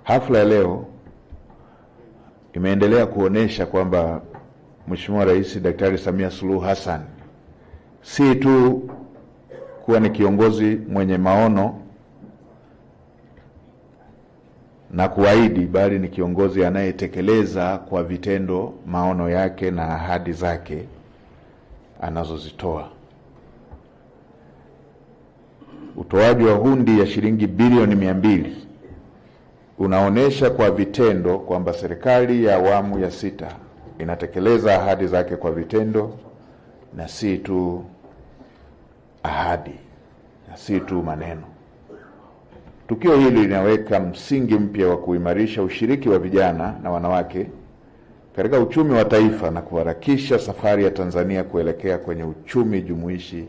Hafla ya leo imeendelea kuonesha kwamba Mheshimiwa Rais Daktari Samia Suluhu Hassan si tu kuwa ni kiongozi mwenye maono na kuahidi, bali ni kiongozi anayetekeleza kwa vitendo maono yake na ahadi zake anazozitoa. Utoaji wa hundi ya shilingi bilioni 200 unaonesha kwa vitendo kwamba serikali ya awamu ya 6 inatekeleza ahadi zake kwa vitendo na si tu ahadi na si tu maneno. Tukio hili linaweka msingi mpya wa kuimarisha ushiriki wa vijana na wanawake katika uchumi wa taifa na kuharakisha safari ya Tanzania kuelekea kwenye uchumi jumuishi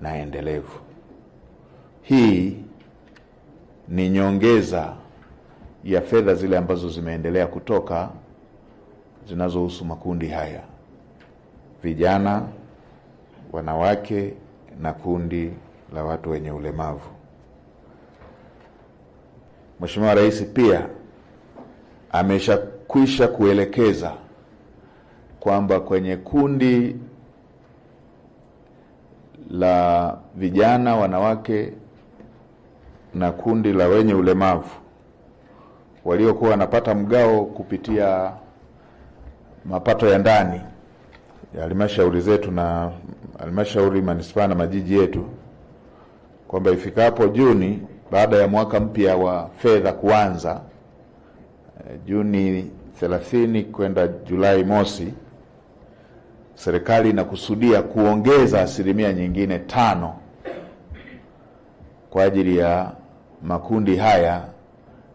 na endelevu. Hii ni nyongeza ya fedha zile ambazo zimeendelea kutoka zinazohusu makundi haya: vijana, wanawake na kundi la watu wenye ulemavu. Mheshimiwa Rais pia ameshakwisha kuelekeza kwamba kwenye kundi la vijana, wanawake na kundi la wenye ulemavu waliokuwa wanapata mgao kupitia mapato ya ndani ya halmashauri zetu na halmashauri manispaa na majiji yetu, kwamba ifikapo Juni, baada ya mwaka mpya wa fedha kuanza Juni 30 kwenda Julai mosi, serikali inakusudia kuongeza asilimia nyingine 5 kwa ajili ya makundi haya,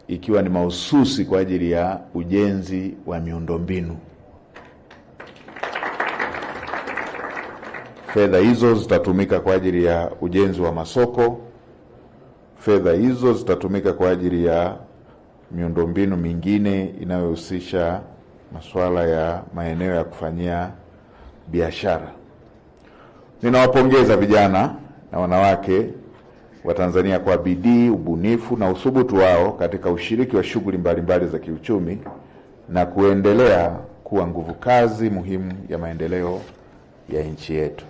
ikiwa ni mahususi kwa ajili ya ujenzi wa miundombinu. Fedha hizo zitatumika kwa ajili ya ujenzi wa masoko. Fedha hizo zitatumika kwa ajili ya miundombinu mingine inayohusisha masuala ya maeneo ya kufanyia biashara. Ninawapongeza vijana na wanawake wa Tanzania kwa bidii, ubunifu na uthubutu wao katika ushiriki wa shughuli mbalimbali za kiuchumi na kuendelea kuwa nguvu kazi muhimu ya maendeleo ya nchi yetu.